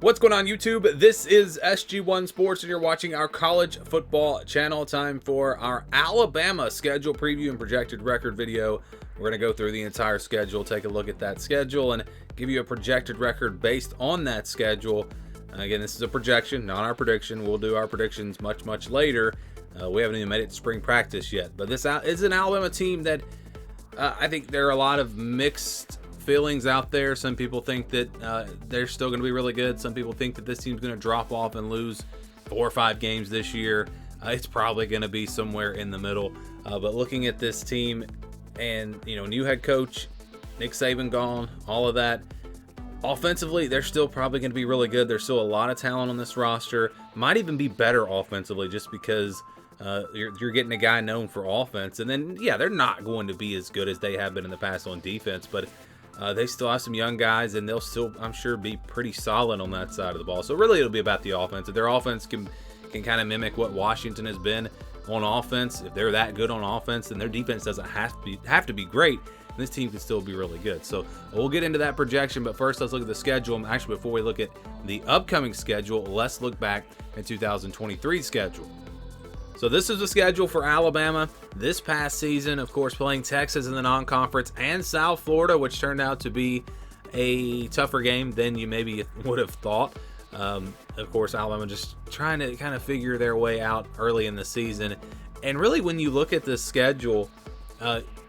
What's going on, YouTube? This is SG1 Sports, and you're watching our college football channel. Time for our Alabama schedule preview and projected record video. We're going to go through the entire schedule, take a look at that schedule, and give you a projected record based on that schedule. Again, this is a projection, not our prediction. We'll do our predictions much later. We haven't even made it to spring practice yet. But this is an Alabama team that I think there are a lot of mixed feelings out there. Some people think that they're still going to be really good. Some people think that this team's going to drop off and lose 4 or 5 games this year. It's probably going to be somewhere in the middle. But looking at this team and, new head coach, Nick Saban gone, all of that, offensively, they're still probably going to be really good. There's still a lot of talent on this roster. Might even be better offensively just because you're getting a guy known for offense. And then, yeah, they're not going to be as good as they have been in the past on defense, but they still have some young guys, and they'll still, I'm sure, be pretty solid on that side of the ball. So really, it'll be about the offense. If their offense can kind of mimic what Washington has been on offense, if they're that good on offense, then their defense doesn't have to be great. And this team can still be really good. So we'll get into that projection, but first let's look at the schedule. Actually, before we look at the upcoming schedule, let's look back at 2023 schedule. So this is the schedule for Alabama this past season, of course, playing Texas in the non-conference and South Florida, which turned out to be a tougher game than you maybe would have thought. Of course, Alabama just trying to kind of figure their way out early in the season. And really, when you look at this schedule,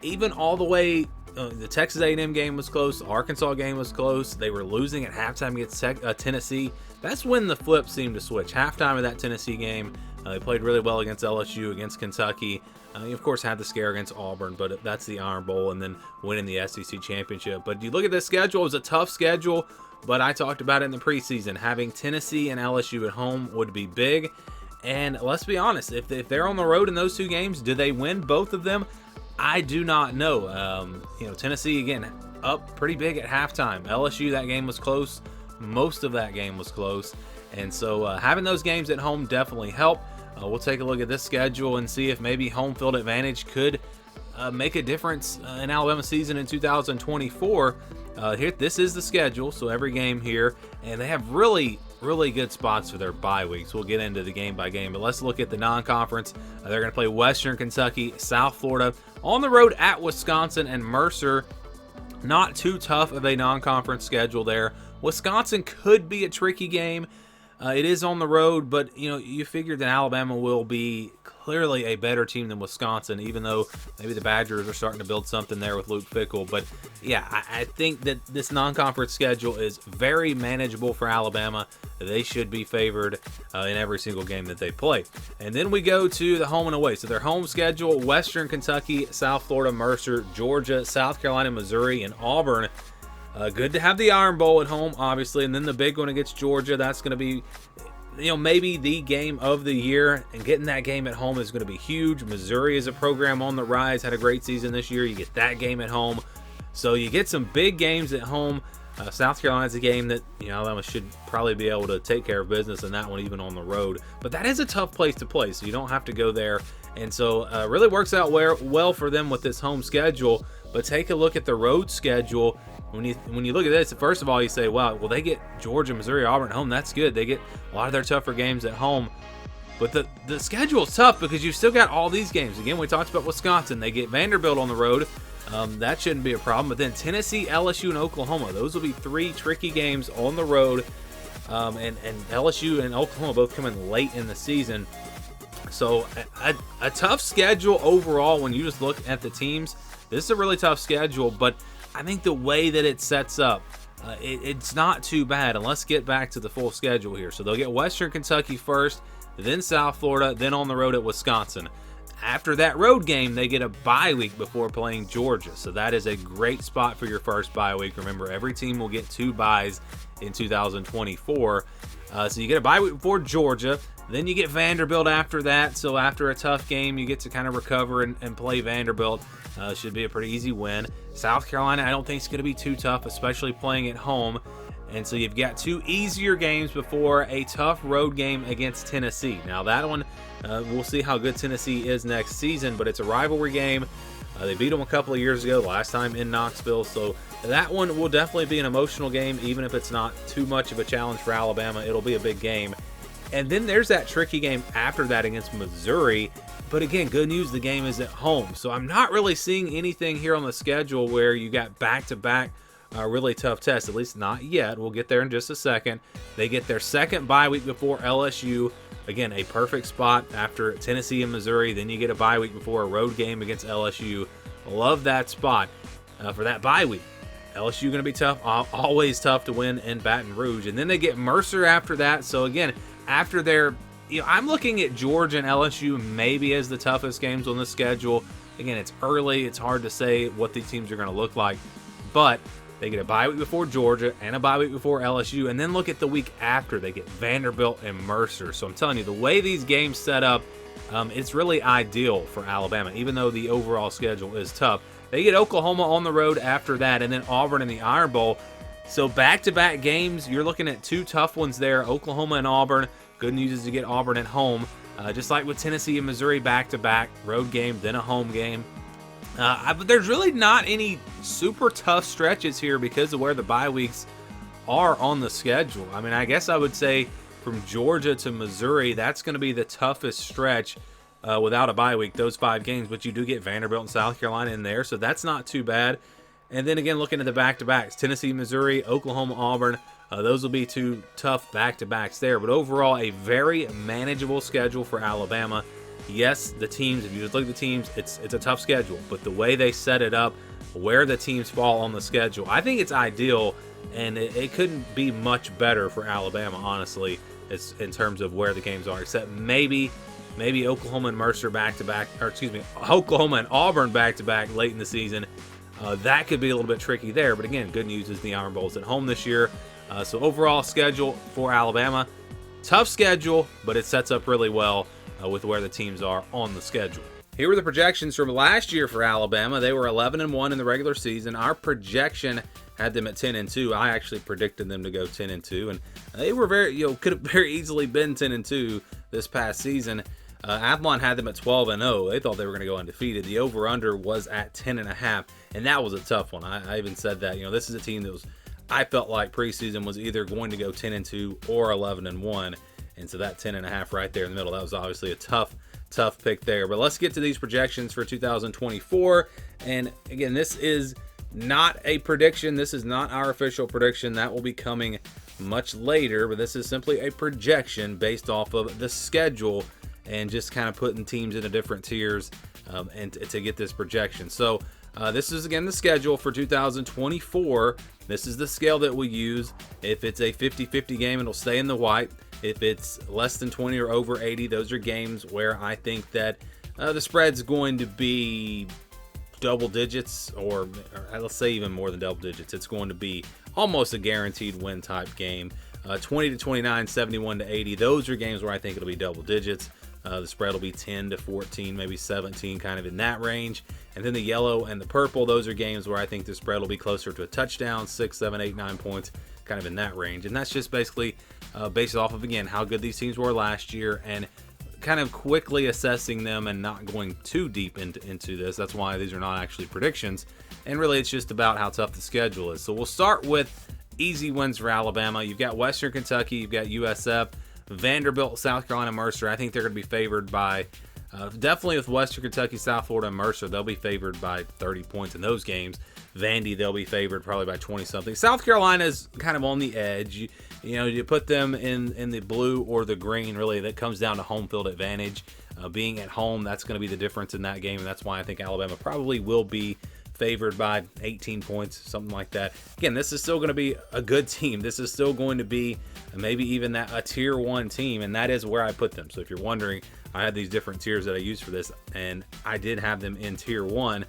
even all the way, the Texas A&M game was close, the Arkansas game was close, they were losing at halftime against Tennessee. That's when the flip seemed to switch. Halftime of that Tennessee game, they played really well against LSU, against Kentucky. You, of course, had the scare against Auburn, but that's the Iron Bowl, and then winning the SEC championship. But you look at this schedule, it was a tough schedule, but I talked about it in the preseason. Having Tennessee and LSU at home would be big. And let's be honest, if they're on the road in those two games, do they win both of them? I do not know. Tennessee, again, up pretty big at halftime. LSU, that game was close. Most of that game was close. And so having those games at home definitely help. We'll take a look at this schedule and see if maybe home field advantage could make a difference in Alabama's season in 2024. This is the schedule, so every game here. And they have really good spots for their bye weeks. We'll get into the game by game, but let's look at the non-conference. They're going to play Western Kentucky, South Florida, on the road at Wisconsin and Mercer. Not too tough of a non-conference schedule there. Wisconsin could be a tricky game. It is on the road, but you figure that Alabama will be clearly a better team than Wisconsin, even though maybe the Badgers are starting to build something there with Luke Fickell. But yeah, I think that this non-conference schedule is very manageable for Alabama. They should be favored in every single game that they play. And then we go to the home and away. So their home schedule: Western Kentucky, South Florida, Mercer, Georgia, South Carolina, Missouri, and Auburn. Good to have the Iron Bowl at home, obviously, and then the big one against Georgia. That's going to be, maybe the game of the year, and getting that game at home is going to be huge. Missouri is a program on the rise, had a great season this year. You get that game at home, so you get some big games at home. South Carolina's a game that Alabama should probably be able to take care of business in that one, even on the road. But that is a tough place to play, so you don't have to go there, and so really works out well for them with this home schedule. But take a look at the road schedule. When you look at this, first of all, you say, wow, well, they get Georgia, Missouri, Auburn at home. That's good. They get a lot of their tougher games at home. But the schedule's tough because you've still got all these games. Again, we talked about Wisconsin. They get Vanderbilt on the road. That shouldn't be a problem. But then Tennessee, LSU, and Oklahoma. Those will be 3 tricky games on the road. And LSU and Oklahoma both come in late in the season. So a tough schedule overall when you just look at the teams. This is a really tough schedule, but I think the way that it sets up, it's not too bad. And let's get back to the full schedule here. So they'll get Western Kentucky first, then South Florida, then on the road at Wisconsin. After that road game, they get a bye week before playing Georgia. So that is a great spot for your first bye week. Remember, every team will get 2 byes in 2024. So you get a bye week before Georgia. Then you get Vanderbilt after that. So after a tough game, you get to kind of recover and play Vanderbilt. Should be a pretty easy win. South Carolina, I don't think it's going to be too tough, especially playing at home. And so you've got 2 easier games before a tough road game against Tennessee. Now that one, we'll see how good Tennessee is next season, but it's a rivalry game. They beat them a couple of years ago, last time in Knoxville. So that one will definitely be an emotional game, even if it's not too much of a challenge for Alabama. It'll be a big game. And then there's that tricky game after that against Missouri. But again, good news, the game is at home. So I'm not really seeing anything here on the schedule where you got back-to-back really tough tests, at least not yet. We'll get there in just a second. They get their second bye week before LSU. Again, a perfect spot after Tennessee and Missouri. Then you get a bye week before a road game against LSU. Love that spot for that bye week. LSU going to be tough, always tough to win in Baton Rouge. And then they get Mercer after that. So again, after their, I'm looking at Georgia and LSU maybe as the toughest games on the schedule. Again, it's early. It's hard to say what these teams are going to look like. But they get a bye week before Georgia and a bye week before LSU. And then look at the week after. They get Vanderbilt and Mercer. So I'm telling you, the way these games set up, it's really ideal for Alabama, even though the overall schedule is tough. They get Oklahoma on the road after that, and then Auburn in the Iron Bowl. So back-to-back games, you're looking at two tough ones there, Oklahoma and Auburn. Good news is you get Auburn at home. Just like with Tennessee and Missouri back-to-back, road game, then a home game. But there's really not any super tough stretches here because of where the bye weeks are on the schedule. I mean, I guess I would say from Georgia to Missouri, that's going to be the toughest stretch without a bye week, those 5 games. But you do get Vanderbilt and South Carolina in there, so that's not too bad. And then again, looking at the back-to-backs, Tennessee, Missouri, Oklahoma, Auburn, those will be 2 tough back-to-backs there. But overall, a very manageable schedule for Alabama. Yes, the teams, if you just look at the teams, it's a tough schedule. But the way they set it up, where the teams fall on the schedule, I think it's ideal, and it couldn't be much better for Alabama, honestly, in terms of where the games are, except maybe Oklahoma and Mercer back-to-back, or excuse me, Oklahoma and Auburn back-to-back late in the season. That could be a little bit tricky there, but again, good news is the Iron Bowl's at home this year. So overall schedule for Alabama, tough schedule, but it sets up really well with where the teams are on the schedule. Here were the projections from last year for Alabama. They were 11-1 in the regular season. Our projection had them at 10-2. I actually predicted them to go 10-2, and they were could have very easily been 10-2 this past season. Athlon had them at 12-0. They thought they were going to go undefeated. The over/under was at 10.5, and that was a tough one. I even said that. This is a team that I felt like preseason was either going to go 10-2 or 11-1, and so that 10.5 right there in the middle, that was obviously a tough pick there. But let's get to these projections for 2024. And again, this is not a prediction. This is not our official prediction. That will be coming much later, but this is simply a projection based off of the schedule and just kind of putting teams into different tiers and to get this projection. So this is, again, the schedule for 2024. This is the scale that we use. If it's a 50-50 game, it'll stay in the white. If it's less than 20 or over 80, those are games where I think that the spread's going to be double digits, or let's say even more than double digits. It's going to be almost a guaranteed win type game. 20-29, 71-80, those are games where I think it'll be double digits. The spread will be 10-14, maybe 17, kind of in that range. And then the yellow and the purple, those are games where I think the spread will be closer to a touchdown, 6, 7, 8, 9 points, kind of in that range. And that's just basically based off of, again, how good these teams were last year and kind of quickly assessing them and not going too deep into this. That's why these are not actually predictions. And really, it's just about how tough the schedule is. So we'll start with easy wins for Alabama. You've got Western Kentucky, you've got USF, Vanderbilt, South Carolina, Mercer. I think they're going to be favored by, definitely with Western Kentucky, South Florida, and Mercer, they'll be favored by 30 points in those games. Vandy, they'll be favored probably by 20-something. South Carolina is kind of on the edge. You put them in the blue or the green, really, that comes down to home field advantage. Being at home, that's going to be the difference in that game, and that's why I think Alabama probably will be favored by 18 points, something like that. Again, this is still going to be a good team. This is still going to be maybe even a tier 1 team, and that is where I put them. So if you're wondering, I had these different tiers that I used for this, and I did have them in tier 1.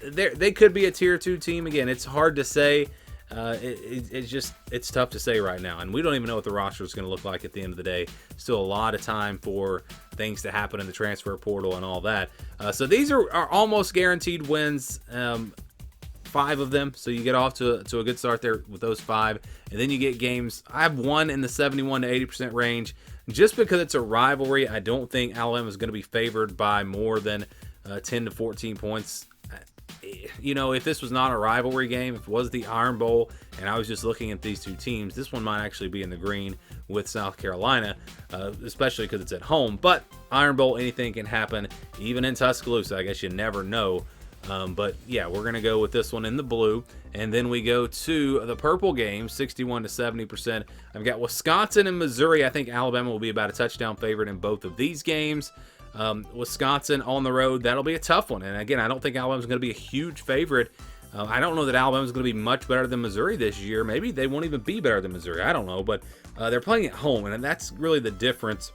They could be a tier 2 team. Again, it's hard to say. It's tough to say right now, and we don't even know what the roster is going to look like at the end of the day. Still a lot of time for things to happen in the transfer portal and all that. So these are almost guaranteed wins, 5 of them. So you get off to a good start there with those 5, and then you get games. I have one in the 71 to 80% range. Just because it's a rivalry, I don't think Alabama is going to be favored by more than 10 to 14 points. You know, if this was not a rivalry game, if it was the Iron Bowl, and I was just looking at these two teams, this one might actually be in the green with South Carolina, especially because it's at home. But Iron Bowl, anything can happen, even in Tuscaloosa. I guess you never know. But yeah, we're going to go with this one in the blue. And then we go to the purple game, 61 to 70%. I've got Wisconsin and Missouri. I think Alabama will be about a touchdown favorite in both of these games. Wisconsin on the road, that'll be a tough one. And again, I don't think Alabama's going to be a huge favorite. I don't know that Alabama's going to be much better than Missouri this year. Maybe they won't even be better than Missouri. I don't know. But they're playing at home, and that's really the difference.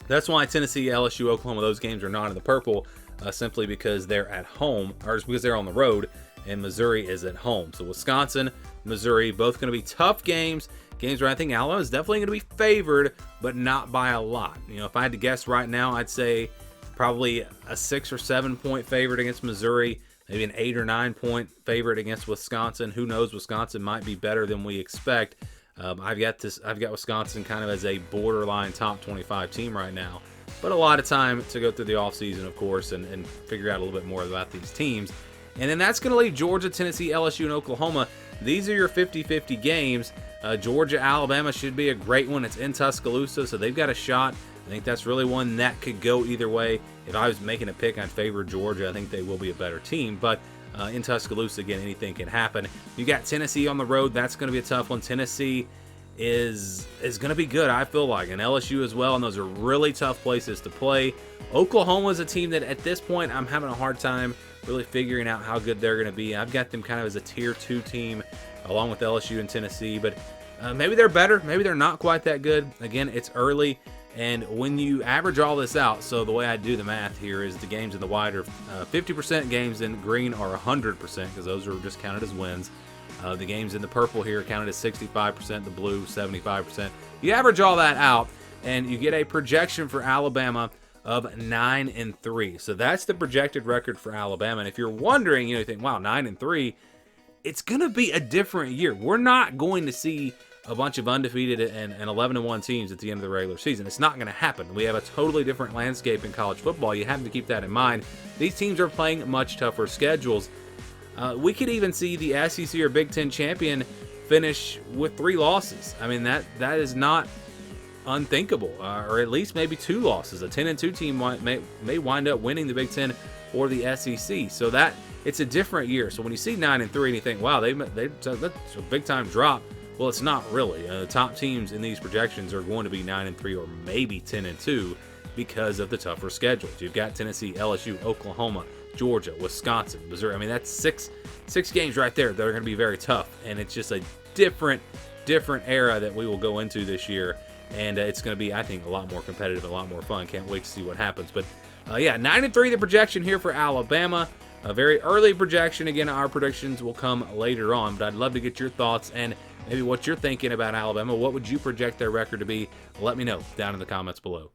That's why Tennessee, LSU, Oklahoma, those games are not in the purple, simply because they're at home, or just because they're on the road, and Missouri is at home. So Wisconsin, Missouri, both going to be tough games. Games where I think Alabama is definitely going to be favored, but not by a lot. You know, if I had to guess right now, I'd say probably a 6 or 7 point favorite against Missouri, maybe an 8 or 9 point favorite against Wisconsin. Who knows? Wisconsin might be better than we expect. I've got Wisconsin kind of as a borderline top 25 team right now, but a lot of time to go through the offseason, of course, and figure out a little bit more about these teams. And then that's going to leave Georgia, Tennessee, LSU, and Oklahoma. These are your 50-50 games. Georgia, Alabama should be a great one. It's in Tuscaloosa, so they've got a shot. I think that's really one that could go either way. If I was making a pick, I'd favor Georgia. I think they will be a better team, but in Tuscaloosa, again, anything can happen. You got Tennessee on the road. That's going to be a tough one. Tennessee is going to be good, I feel like, and LSU as well, and those are really tough places to play. Oklahoma is a team that at this point I'm having a hard time really figuring out how good they're going to be. I've got them kind of as a tier 2 team along with LSU and Tennessee, but maybe they're better, maybe they're not quite that good. Again, it's early, and when you average all this out, so the way I do the math here is the games in the white are 50%, games in green are 100%, because those are just counted as wins. The games in the purple here are counted as 65%, the blue 75%. You average all that out, and you get a projection for Alabama of 9-3. So that's the projected record for Alabama. And if you're wondering, you think, wow, 9-3, it's going to be a different year. We're not going to see a bunch of undefeated and 11-1 teams at the end of the regular season. It's not going to happen. We have a totally different landscape in college football. You have to keep that in mind. These teams are playing much tougher schedules. We could even see the SEC or Big Ten champion finish with 3 losses. I mean, that is not unthinkable, or at least maybe 2 losses. A 10-2 team may wind up winning the Big Ten or the SEC. So that it's a different year. So when you see 9-3 and you think, wow, that's a big time drop. Well, it's not really. The top teams in these projections are going to be 9-3 or maybe 10-2 because of the tougher schedules. You've got Tennessee, LSU, Oklahoma, Georgia, Wisconsin, Missouri. I mean, that's six games right there that are going to be very tough, and it's just a different era that we will go into this year, and it's going to be, I think, a lot more competitive, a lot more fun. Can't wait to see what happens. But yeah, 9-3 the projection here for Alabama. A very early projection. Again, our predictions will come later on, but I'd love to get your thoughts and maybe what you're thinking about Alabama. What would you project their record to be? Let me know down in the comments below.